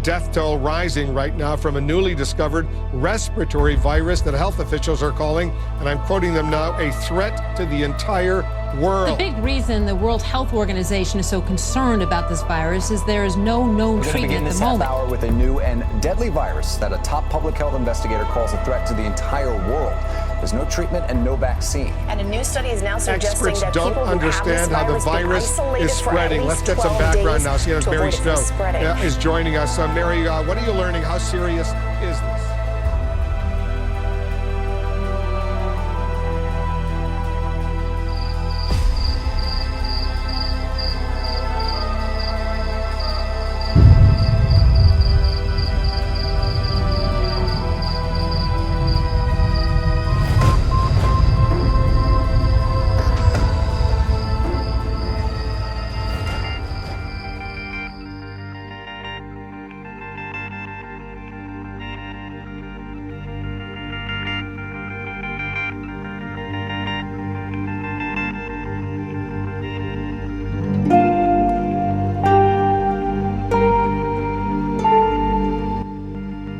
death toll rising right now from a newly discovered respiratory virus that health officials are calling, and I'm quoting them now, a threat to the entire world. The big reason the World Health Organization is so concerned about this virus is there is no known treatment at the moment. We're going to begin this half hour with a new and deadly virus that a top public health investigator calls a threat to the entire world. There's no treatment and no vaccine. And a new study is now suggesting experts that don't people understand who have how this the virus is spreading. Let's get some background now. See, Mary Snow is joining us. Mary, what are you learning? How serious is this?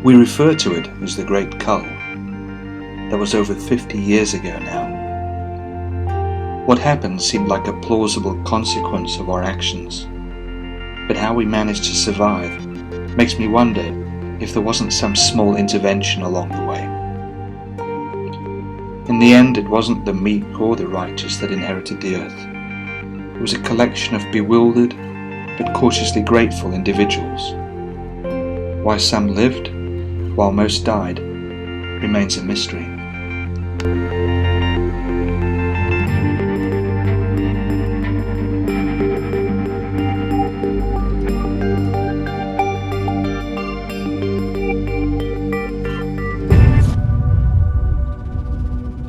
We refer to it as the Great Cull. That was over 50 years ago now. What happened seemed like a plausible consequence of our actions, but how we managed to survive makes me wonder if there wasn't some small intervention along the way. In the end, it wasn't the meek or the righteous that inherited the earth. It was a collection of bewildered but cautiously grateful individuals. Why some lived while most died remains a mystery.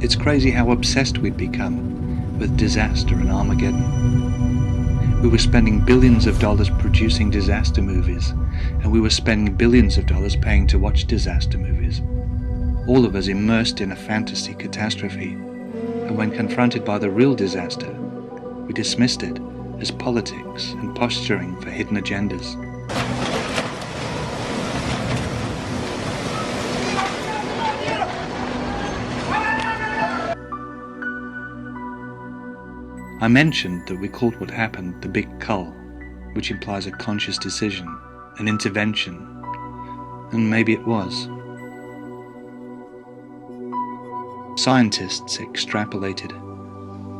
It's crazy how obsessed we'd become with disaster and Armageddon. We were spending billions of dollars producing disaster movies, and we were spending billions of dollars paying to watch disaster movies. All of us immersed in a fantasy catastrophe, and when confronted by the real disaster, we dismissed it as politics and posturing for hidden agendas. I mentioned that we called what happened the Big Cull, which implies a conscious decision, an intervention, and maybe it was. Scientists extrapolated,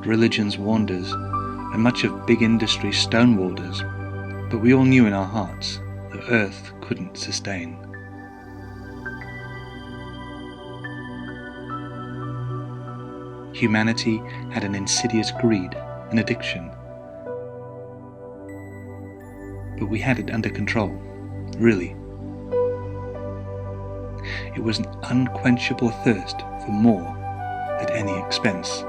religions warned us, and much of big industry stonewalled us, but we all knew in our hearts that Earth couldn't sustain. Humanity had an insidious greed, an addiction. But we had it under control, really. It was an unquenchable thirst for more at any expense.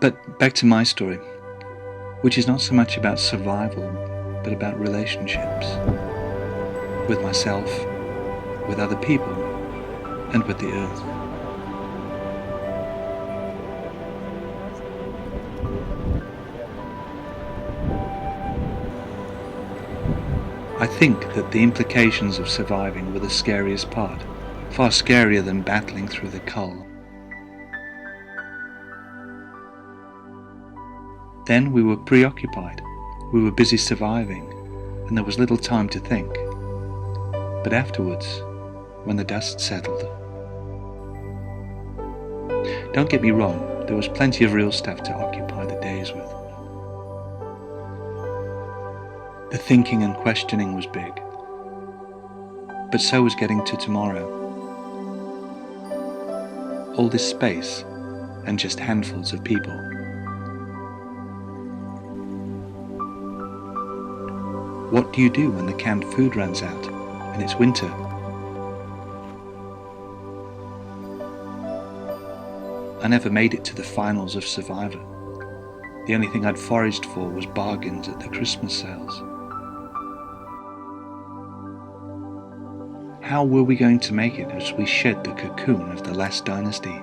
But back to my story, which is not so much about survival, but about relationships. With myself, with other people, and with the earth. I think that the implications of surviving were the scariest part, far scarier than battling through the cull. Then we were preoccupied, we were busy surviving, and there was little time to think. But afterwards, when the dust settled. Don't get me wrong, there was plenty of real stuff to occupy the days with. The thinking and questioning was big, but so was getting to tomorrow. All this space and just handfuls of people. What do you do when the canned food runs out and it's winter? I never made it to the finals of Survivor. The only thing I'd foraged for was bargains at the Christmas sales. How were we going to make it as we shed the cocoon of the last dynasty?